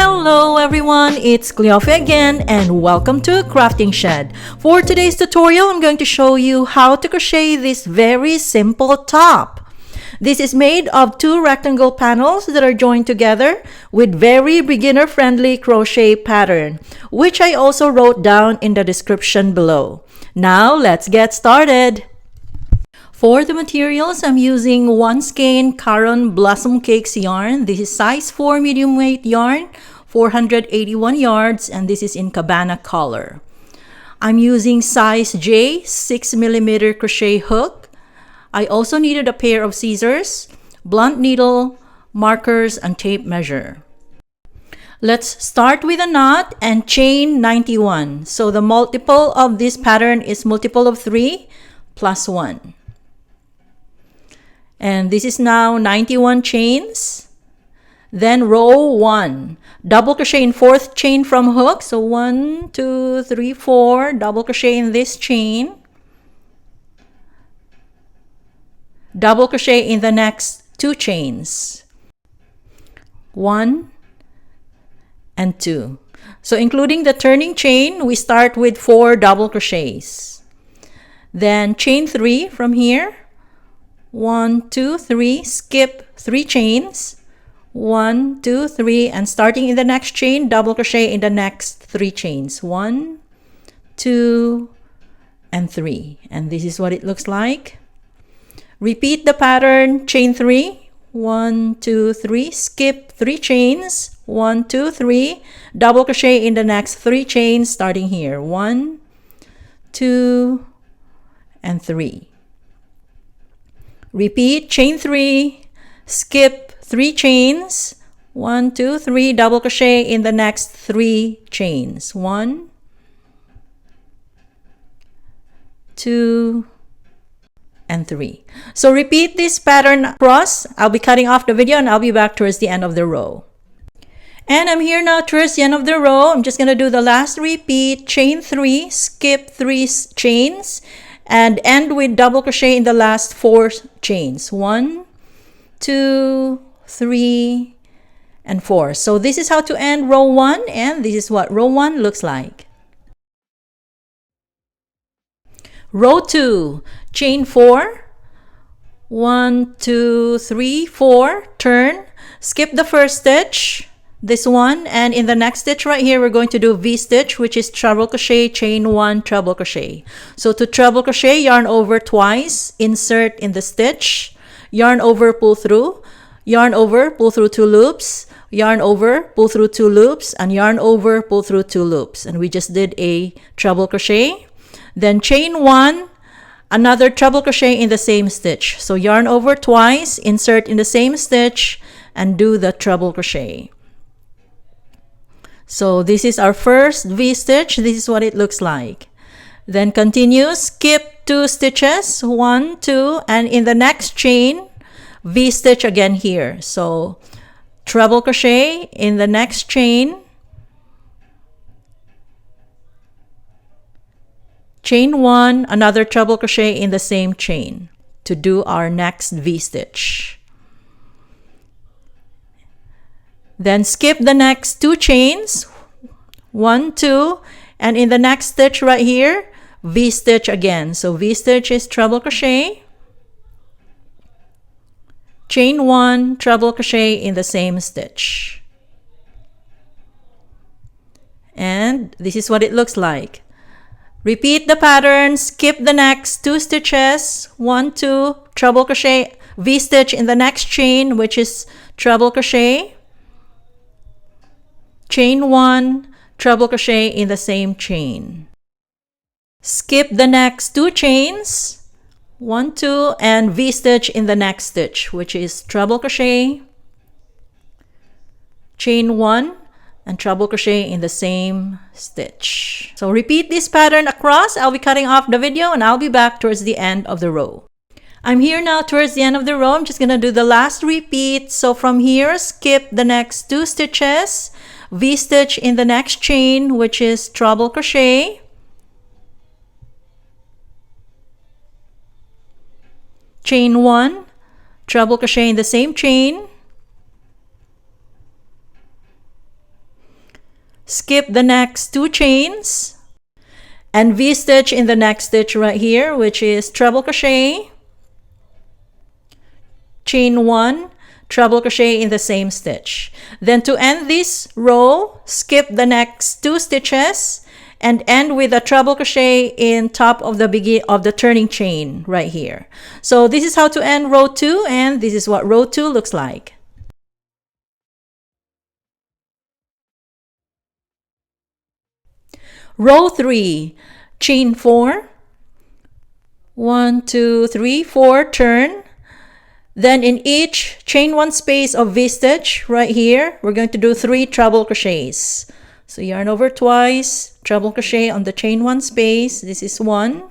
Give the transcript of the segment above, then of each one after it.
Hello everyone, it's Cleofe again and welcome to Crafting Shed. For today's tutorial, I'm going to show you how to crochet this very simple top. This is made of two rectangle panels that are joined together with very beginner-friendly crochet pattern, which I also wrote down in the description below. Now let's get started. For the materials, I'm using 1 skein Caron Blossom Cakes yarn. This is size 4 medium weight yarn, 481 yards, and this is in Cabana color. I'm using size J 6mm crochet hook. I also needed a pair of scissors, blunt needle, markers, and tape measure. Let's start with a knot and chain 91. So the multiple of this pattern is multiple of 3 plus 1. And this is now 91 chains. Then row 1. Double crochet in 4th chain from hook. So 1, 2, 3, 4. Double crochet in this chain. Double crochet in the next 2 chains. 1 and 2. So including the turning chain, we start with 4 double crochets. Then chain 3 from here. 1, 2, 3, skip 3 chains, 1, 2, 3, and starting in the next chain, double crochet in the next 3 chains, 1, 2, and 3. And this is what it looks like. Repeat the pattern, chain 3, 1, 2, 3, skip 3 chains, 1, 2, 3, double crochet in the next 3 chains, starting here, 1, 2, and 3. Repeat, chain 3, skip 3 chains, 1, 2, 3, double crochet in the next 3 chains, 1, 2, and 3. So repeat this pattern across. I'll be cutting off the video and I'll be back towards the end of the row. And I'm here now towards the end of the row. I'm just going to do the last repeat, chain 3, skip 3 chains, and end with double crochet in the last 4 chains. 1, 2, 3, and 4. So this is how to end row 1, and this is what row 1 looks like. Row 2, chain 4, 1, 2, 3, 4, turn, skip the first stitch, this one, and in the next stitch right here we're going to do V-stitch, which is treble crochet, chain 1, treble crochet. So to treble crochet, yarn over twice, insert in the stitch, yarn over, pull through, yarn over, pull through 2 loops, yarn over, pull through 2 loops, and yarn over, pull through 2 loops. And we just did a treble crochet. Then chain 1, another treble crochet in the same stitch. So yarn over twice, insert in the same stitch, and do the treble crochet. So this is our first V-stitch. This is what it looks like. Then continue, skip 2 stitches, 1, 2, and in the next chain, V-stitch again here. So treble crochet in the next chain, chain 1, another treble crochet in the same chain to do our next V-stitch. Then skip the next 2 chains, 1, 2, and in the next stitch right here, V-stitch again. So V-stitch is treble crochet, chain 1, treble crochet in the same stitch. And this is what it looks like. Repeat the pattern, skip the next 2 stitches, 1, 2, treble crochet, V-stitch in the next chain, which is treble crochet, chain 1, treble crochet in the same chain. Skip the next 2 chains, 1, 2, and V-stitch in the next stitch, which is treble crochet, chain 1, and treble crochet in the same stitch. So repeat this pattern across. I'll be cutting off the video and I'll be back towards the end of the row. I'm here now towards the end of the row. I'm just going to do the last repeat. So from here, skip the next 2 stitches, V-stitch in the next chain, which is treble crochet, chain 1, treble crochet in the same chain, skip the next 2 chains, and V-stitch in the next stitch right here, which is treble crochet, chain 1, treble crochet in the same stitch. Then to end this row, skip the next 2 stitches and end with a treble crochet in top of the turning chain right here. So this is how to end row 2, and this is what row 2 looks like. Row 3, chain 4, 1, 2, 3, 4, turn. Then in each chain 1 space of V-stitch right here, we're going to do 3 treble crochets. So yarn over twice, treble crochet on the chain 1 space. This is 1,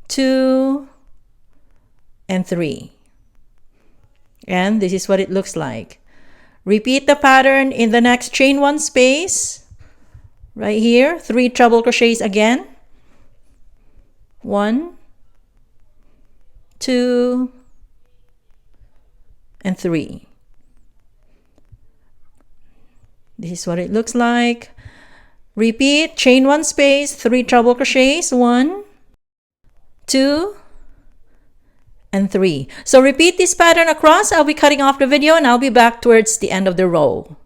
2, and 3. And this is what it looks like. Repeat the pattern in the next chain 1 space. Right here, 3 treble crochets again. 1, 2, and 3. This is what it looks like. Repeat, chain 1 space, 3 treble crochets, 1, 2, and 3. So repeat this pattern across. I'll be cutting off the video and I'll be back towards the end of the row.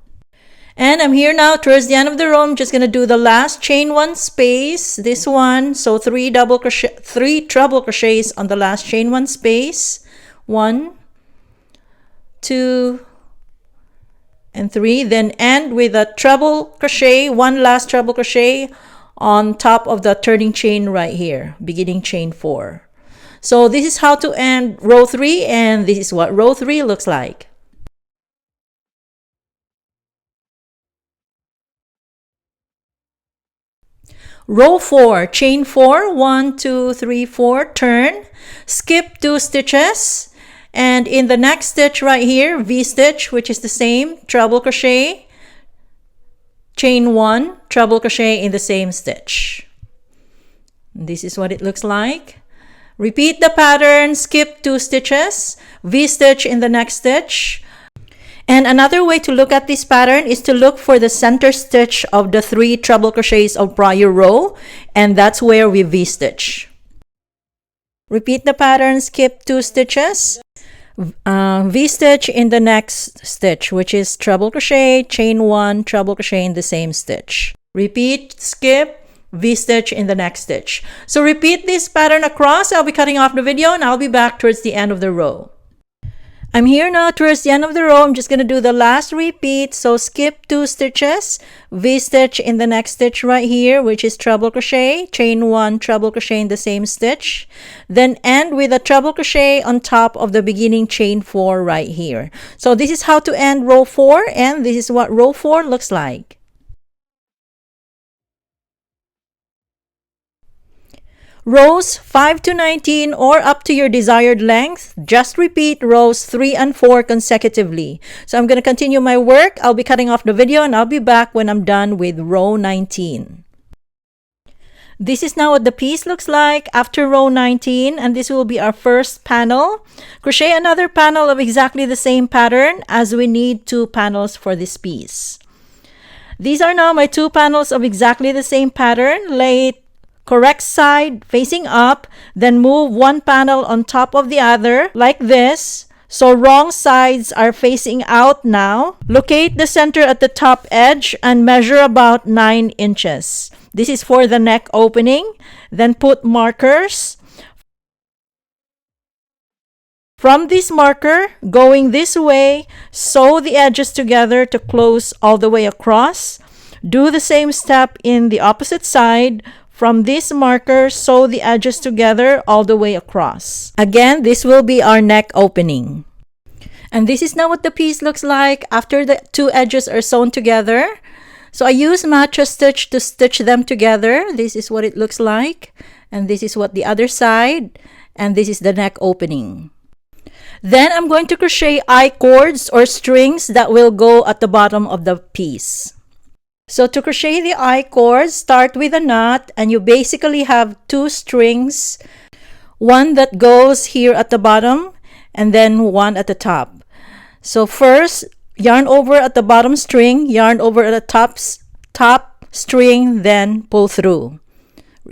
And I'm here now towards the end of the row. I'm just going to do the last chain 1 space, this one. So 3 treble crochets on the last chain 1 space. 1, 2, and 3. Then end with a treble crochet, 1 last treble crochet on top of the turning chain right here, beginning chain 4. So this is how to end row 3, and this is what row 3 looks like. Row 4, chain 4, 1, 2, 3, 4, turn, skip 2 stitches, and in the next stitch right here, V-stitch, which is the same, treble crochet, chain 1, treble crochet in the same stitch. This is what it looks like. Repeat the pattern, skip 2 stitches, V-stitch in the next stitch. And another way to look at this pattern is to look for the center stitch of the 3 treble crochets of prior row, and that's where we V-stitch. Repeat the pattern, skip 2 stitches, V-stitch in the next stitch, which is treble crochet, chain 1, treble crochet in the same stitch. Repeat, skip, V-stitch in the next stitch. So repeat this pattern across. I'll be cutting off the video and I'll be back towards the end of the row. I'm here now towards the end of the row. I'm just going to do the last repeat. So skip 2 stitches, V-stitch in the next stitch right here, which is treble crochet, chain 1, treble crochet in the same stitch. Then end with a treble crochet on top of the beginning chain 4 right here. So this is how to end row 4, and this is what row 4 looks like. Rows 5 to 19 or up to your desired length, just repeat rows 3 and 4 consecutively. So I'm going to continue my work. I'll be cutting off the video and I'll be back when I'm done with row 19. This is now what the piece looks like after row 19, and this will be our first panel. Crochet another panel of exactly the same pattern, as we need 2 panels for this piece. These are now my 2 panels of exactly the same pattern. Lay it correct side facing up, then move 1 panel on top of the other like this. So wrong sides are facing out now. Locate the center at the top edge and measure about 9 inches. This is for the neck opening. Then put markers. From this marker, going this way, sew the edges together to close all the way across. Do the same step in the opposite side. From this marker, sew the edges together all the way across. Again, this will be our neck opening. And this is now what the piece looks like after the 2 edges are sewn together. So I use matcha stitch to stitch them together. This is what it looks like. And this is what the other side. And this is the neck opening. Then I'm going to crochet I-cords or strings that will go at the bottom of the piece. So to crochet the I-cords, start with a knot, and you basically have 2 strings, one that goes here at the bottom and then one at the top. So first, yarn over at the bottom string, yarn over at the top string, then pull through.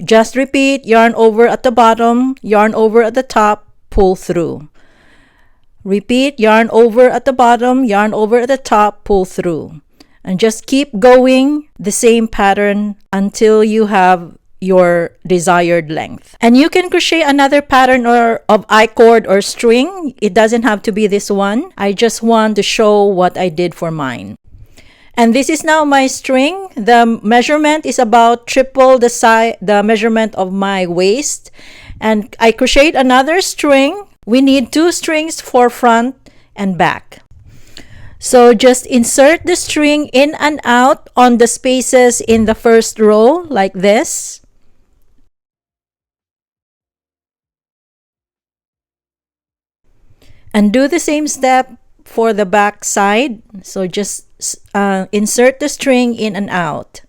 Just repeat, yarn over at the bottom, yarn over at the top, pull through. Repeat, yarn over at the bottom, yarn over at the top, pull through. And just keep going the same pattern until you have your desired length. And you can crochet another pattern of I-cord or string. It doesn't have to be this one. I just want to show what I did for mine. And this is now my string. The measurement is about triple the measurement of my waist. And I crocheted another string. We need 2 strings for front and back. So just insert the string in and out on the spaces in the first row like this. And do the same step for the back side. So just insert the string in and out.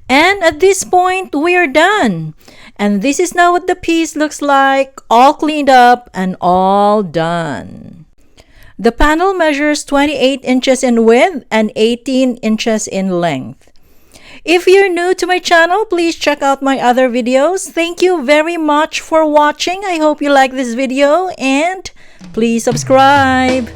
And at this point, we are done. And this is now what the piece looks like, all cleaned up and all done. The panel measures 28 inches in width and 18 inches in length. If you're new to my channel, please check out my other videos. Thank you very much for watching. I hope you like this video and please subscribe.